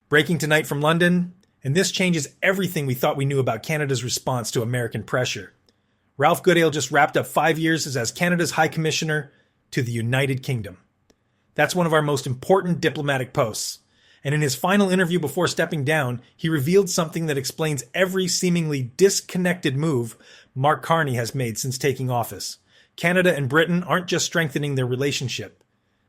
Breaking tonight from London, and this changes everything we thought we knew about Canada's response to American pressure. Ralph Goodale just wrapped up 5 years as Canada's High Commissioner to the United Kingdom. That's one of our most important diplomatic posts. And in his final interview before stepping down, he revealed something that explains every seemingly disconnected move Mark Carney has made since taking office. Canada and Britain aren't just strengthening their relationship.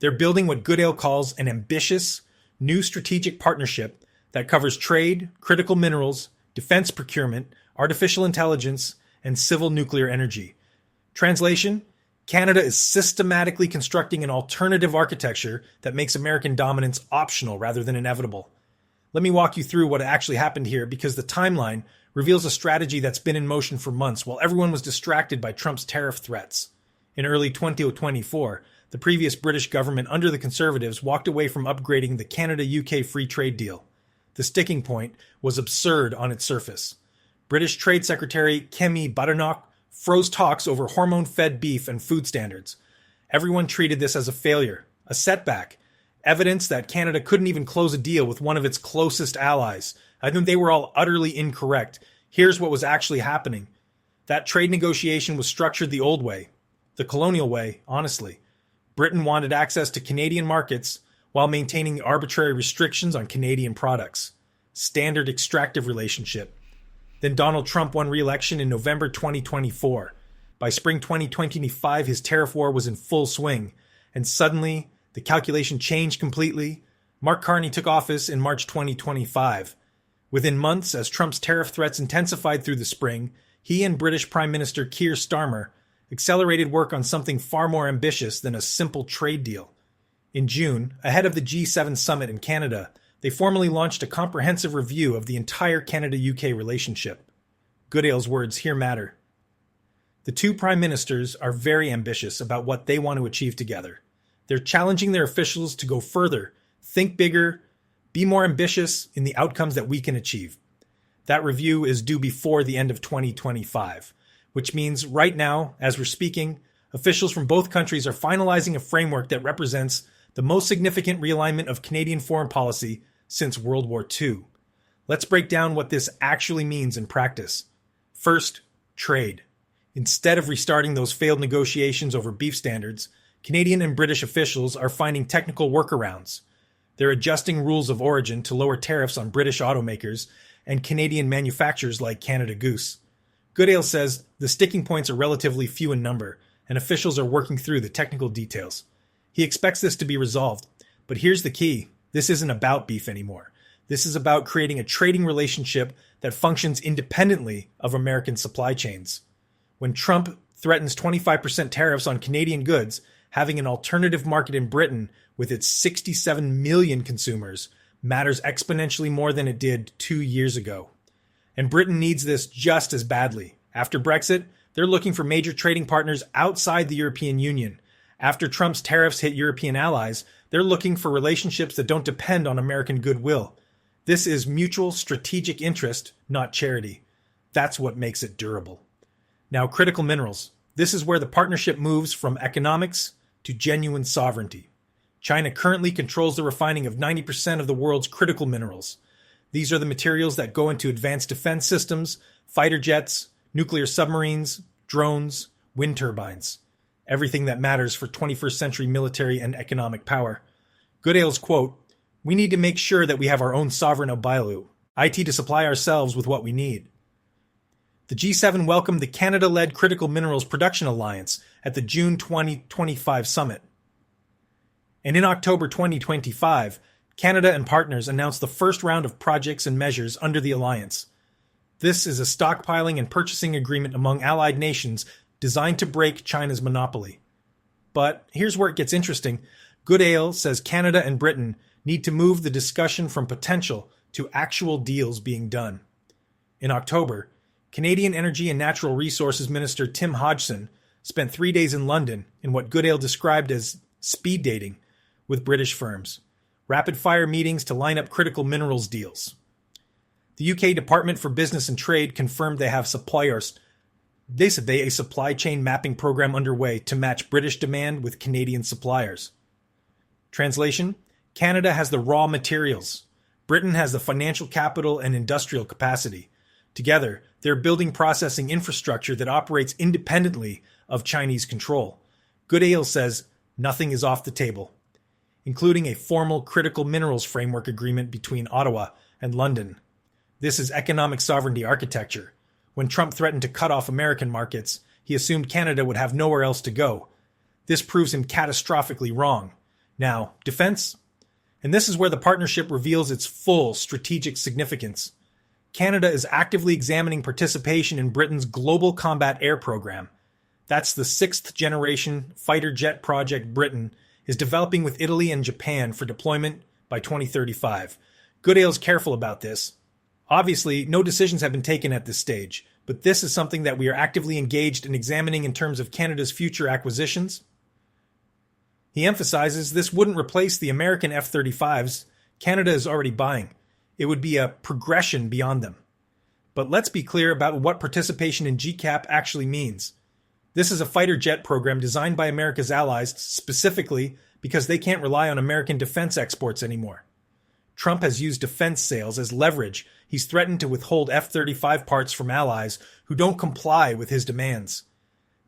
They're building what Goodale calls an ambitious, new strategic partnership that covers trade, critical minerals, defense procurement, artificial intelligence, and civil nuclear energy. Translation: Canada is systematically constructing an alternative architecture that makes American dominance optional rather than inevitable. Let me walk you through what actually happened here, because the timeline reveals a strategy that's been in motion for months while everyone was distracted by Trump's tariff threats. In early 2024, the previous British government under the Conservatives walked away from upgrading the Canada-UK free trade deal. The sticking point was absurd on its surface. British Trade Secretary Kemi Badenoch froze talks over hormone-fed beef and food standards. Everyone treated this as a failure, a setback, evidence that Canada couldn't even close a deal with one of its closest allies. I think they were all utterly incorrect. Here's what was actually happening. That trade negotiation was structured the old way, the colonial way, honestly. Britain wanted access to Canadian markets while maintaining arbitrary restrictions on Canadian products. Standard extractive relationship. Then Donald Trump won re-election in November 2024. By spring 2025, his tariff war was in full swing, and suddenly the calculation changed completely. Mark Carney took office in March 2025. Within months, as Trump's tariff threats intensified through the spring, he and British Prime Minister Keir Starmer accelerated work on something far more ambitious than a simple trade deal. In June, ahead of the G7 summit in Canada, they formally launched a comprehensive review of the entire Canada-UK relationship. Goodale's words here matter. The two prime ministers are very ambitious about what they want to achieve together. They're challenging their officials to go further, think bigger, be more ambitious in the outcomes that we can achieve. That review is due before the end of 2025, which means right now, as we're speaking, officials from both countries are finalizing a framework that represents the most significant realignment of Canadian foreign policy since World War II. Let's break down what this actually means in practice. First, trade. Instead of restarting those failed negotiations over beef standards, Canadian and British officials are finding technical workarounds. They're adjusting rules of origin to lower tariffs on British automakers and Canadian manufacturers like Canada Goose. Goodale says the sticking points are relatively few in number, and officials are working through the technical details. He expects this to be resolved, but here's the key. This isn't about beef anymore. This is about creating a trading relationship that functions independently of American supply chains. When Trump threatens 25% tariffs on Canadian goods, having an alternative market in Britain with its 67 million consumers matters exponentially more than it did 2 years ago. And Britain needs this just as badly. After Brexit, they're looking for major trading partners outside the European Union. After Trump's tariffs hit European allies, they're looking for relationships that don't depend on American goodwill. This is mutual strategic interest, not charity. That's what makes it durable. Now, critical minerals. This is where the partnership moves from economics to genuine sovereignty. China currently controls the refining of 90% of the world's critical minerals. These are the materials that go into advanced defense systems, fighter jets, nuclear submarines, drones, wind turbines. Everything that matters for 21st century military and economic power. Goodale's quote, "We need to make sure that we have our own sovereign obilu, IT to supply ourselves with what we need." The G7 welcomed the Canada-led Critical Minerals Production Alliance at the June 2025 summit. And in October 2025, Canada and partners announced the first round of projects and measures under the alliance. This is a stockpiling and purchasing agreement among allied nations designed to break China's monopoly. But here's where it gets interesting. Goodale says Canada and Britain need to move the discussion from potential to actual deals being done. In October, Canadian Energy and Natural Resources Minister Tim Hodgson spent 3 days in London in what Goodale described as speed dating with British firms, rapid-fire meetings to line up critical minerals deals. The UK Department for Business and Trade confirmed they have a supply chain mapping program underway to match British demand with Canadian suppliers. Translation: Canada has the raw materials. Britain has the financial capital and industrial capacity. Together, they're building processing infrastructure that operates independently of Chinese control. Goodale says nothing is off the table, including a formal critical minerals framework agreement between Ottawa and London. This is economic sovereignty architecture. When Trump threatened to cut off American markets, he assumed Canada would have nowhere else to go. This proves him catastrophically wrong. Now, defense? And this is where the partnership reveals its full strategic significance. Canada is actively examining participation in Britain's Global Combat Air Program. That's the sixth-generation fighter jet project Britain is developing with Italy and Japan for deployment by 2035. Goodale's careful about this. Obviously, no decisions have been taken at this stage, but this is something that we are actively engaged in examining in terms of Canada's future acquisitions. He emphasizes this wouldn't replace the American F-35s Canada is already buying. It would be a progression beyond them. But let's be clear about what participation in GCAP actually means. This is a fighter jet program designed by America's allies specifically because they can't rely on American defense exports anymore. Trump has used defense sales as leverage. He's threatened to withhold F-35 parts from allies who don't comply with his demands.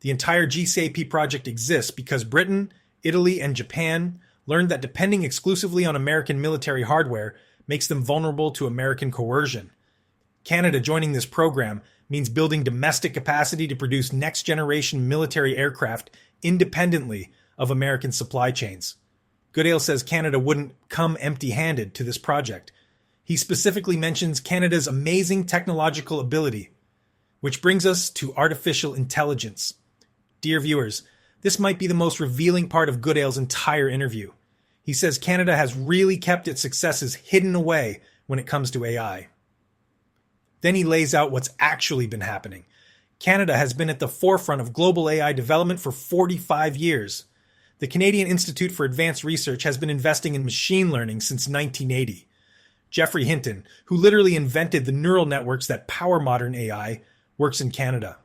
The entire GCAP project exists because Britain, Italy, and Japan learned that depending exclusively on American military hardware makes them vulnerable to American coercion. Canada joining this program means building domestic capacity to produce next-generation military aircraft independently of American supply chains. Goodale says Canada wouldn't come empty-handed to this project. He specifically mentions Canada's amazing technological ability, which brings us to artificial intelligence. Dear viewers, this might be the most revealing part of Goodale's entire interview. He says Canada has really kept its successes hidden away when it comes to AI. Then he lays out what's actually been happening. Canada has been at the forefront of global AI development for 45 years. The Canadian Institute for Advanced Research has been investing in machine learning since 1980. Geoffrey Hinton, who literally invented the neural networks that power modern AI, works in Canada.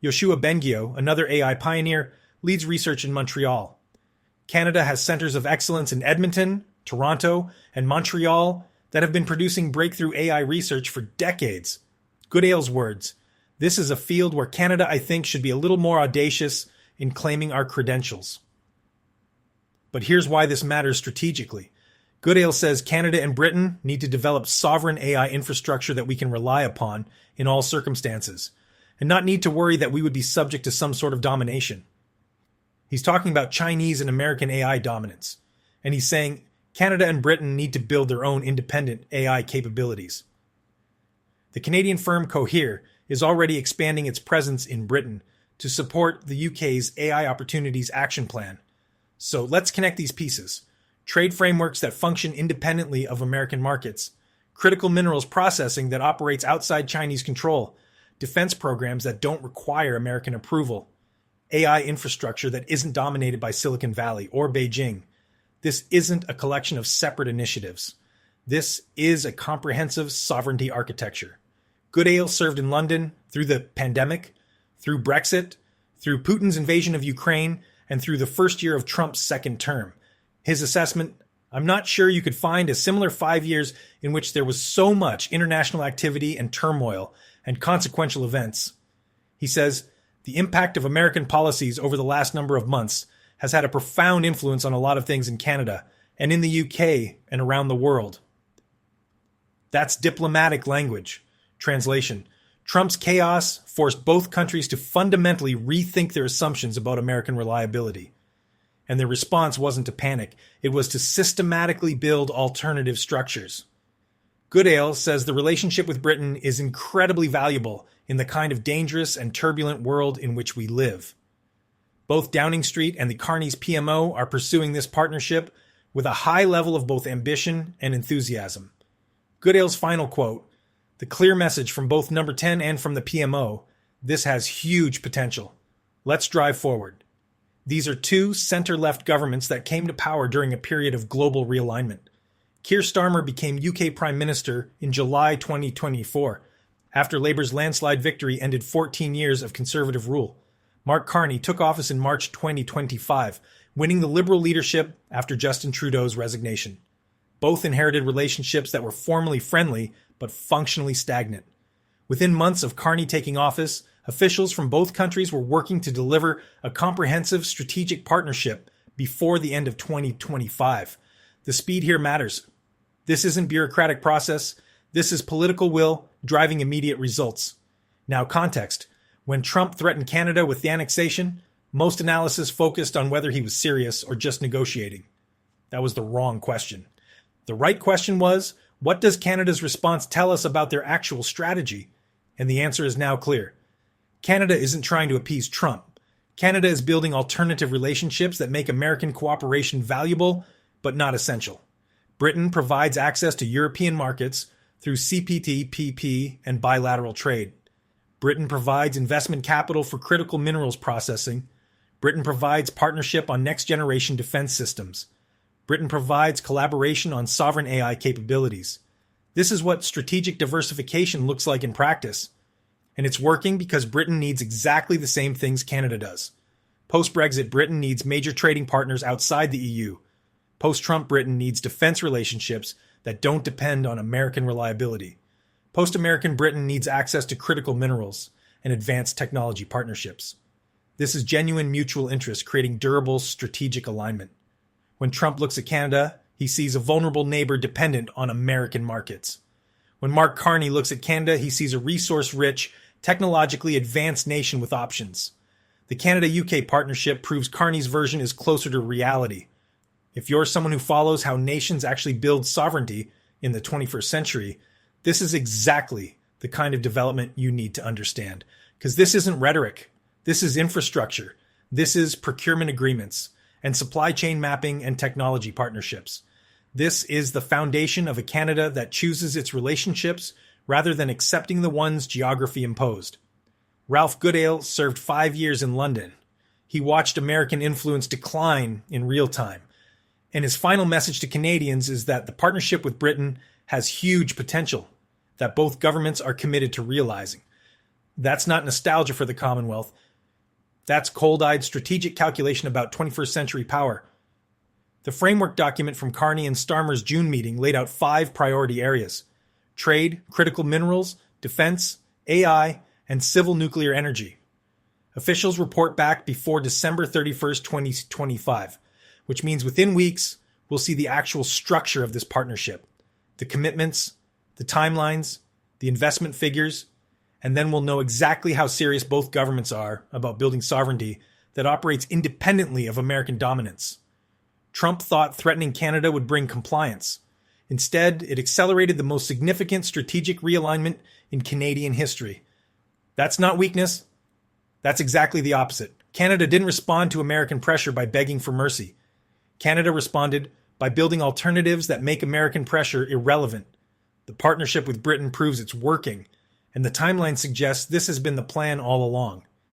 Yoshua Bengio, another AI pioneer, leads research in Montreal. Canada has centers of excellence in Edmonton, Toronto, and Montreal that have been producing breakthrough AI research for decades. Goodale's words, "This is a field where Canada, I think, should be a little more audacious in claiming our credentials." But here's why this matters strategically. Goodale says Canada and Britain need to develop sovereign AI infrastructure that we can rely upon in all circumstances, and not need to worry that we would be subject to some sort of domination. He's talking about Chinese and American AI dominance, and he's saying Canada and Britain need to build their own independent AI capabilities. The Canadian firm Cohere is already expanding its presence in Britain to support the UK's AI Opportunities Action Plan. So let's connect these pieces. Trade frameworks that function independently of American markets, critical minerals processing that operates outside Chinese control, defense programs that don't require American approval, AI infrastructure that isn't dominated by Silicon Valley or Beijing. This isn't a collection of separate initiatives. This is a comprehensive sovereignty architecture. Goodale served in London through the pandemic, through Brexit, through Putin's invasion of Ukraine, and through the first year of Trump's second term. His assessment, I'm not sure you could find a similar 5 years in which there was so much international activity and turmoil and consequential events. He says, the impact of American policies over the last number of months has had a profound influence on a lot of things in Canada and in the UK and around the world. That's diplomatic language. Translation: Trump's chaos forced both countries to fundamentally rethink their assumptions about American reliability. And their response wasn't to panic. It was to systematically build alternative structures. Goodale says the relationship with Britain is incredibly valuable in the kind of dangerous and turbulent world in which we live. Both Downing Street and the Carney's PMO are pursuing this partnership with a high level of both ambition and enthusiasm. Goodale's final quote, the clear message from both Number 10 and from the PMO, this has huge potential. Let's drive forward. These are two center-left governments that came to power during a period of global realignment. Keir Starmer became UK Prime Minister in July 2024, after Labour's landslide victory ended 14 years of Conservative rule. Mark Carney took office in March 2025, winning the Liberal leadership after Justin Trudeau's resignation. Both inherited relationships that were formally friendly but functionally stagnant. Within months of Carney taking office, officials from both countries were working to deliver a comprehensive strategic partnership before the end of 2025. The speed here matters. This isn't bureaucratic process. This is political will driving immediate results. Now, context. When Trump threatened Canada with the annexation, most analysis focused on whether he was serious or just negotiating. That was the wrong question. The right question was, what does Canada's response tell us about their actual strategy? And the answer is now clear. Canada isn't trying to appease Trump. Canada is building alternative relationships that make American cooperation valuable, but not essential. Britain provides access to European markets through CPTPP and bilateral trade. Britain provides investment capital for critical minerals processing. Britain provides partnership on next-generation defense systems. Britain provides collaboration on sovereign AI capabilities. This is what strategic diversification looks like in practice. And it's working because Britain needs exactly the same things Canada does. Post-Brexit, Britain needs major trading partners outside the EU. Post-Trump, Britain needs defense relationships that don't depend on American reliability. Post-American Britain needs access to critical minerals and advanced technology partnerships. This is genuine mutual interest, creating durable strategic alignment. When Trump looks at Canada, he sees a vulnerable neighbor dependent on American markets. When Mark Carney looks at Canada, he sees a resource-rich, technologically advanced nation with options. The Canada-UK partnership proves Carney's version is closer to reality. If you're someone who follows how nations actually build sovereignty in the 21st century, this is exactly the kind of development you need to understand. Because this isn't rhetoric. This is infrastructure. This is procurement agreements and supply chain mapping and technology partnerships. This is the foundation of a Canada that chooses its relationships rather than accepting the ones geography imposed. Ralph Goodale served 5 years in London. He watched American influence decline in real time. And his final message to Canadians is that the partnership with Britain has huge potential that both governments are committed to realizing. That's not nostalgia for the Commonwealth. That's cold-eyed strategic calculation about 21st century power. The framework document from Carney and Starmer's June meeting laid out 5 priority areas: trade, critical minerals, defense, AI, and civil nuclear energy. Officials report back before December 31st, 2025, which means within weeks, we'll see the actual structure of this partnership, the commitments, the timelines, the investment figures, and then we'll know exactly how serious both governments are about building sovereignty that operates independently of American dominance. Trump thought threatening Canada would bring compliance. Instead, it accelerated the most significant strategic realignment in Canadian history. That's not weakness. That's exactly the opposite. Canada didn't respond to American pressure by begging for mercy. Canada responded by building alternatives that make American pressure irrelevant. The partnership with Britain proves it's working, and the timeline suggests this has been the plan all along.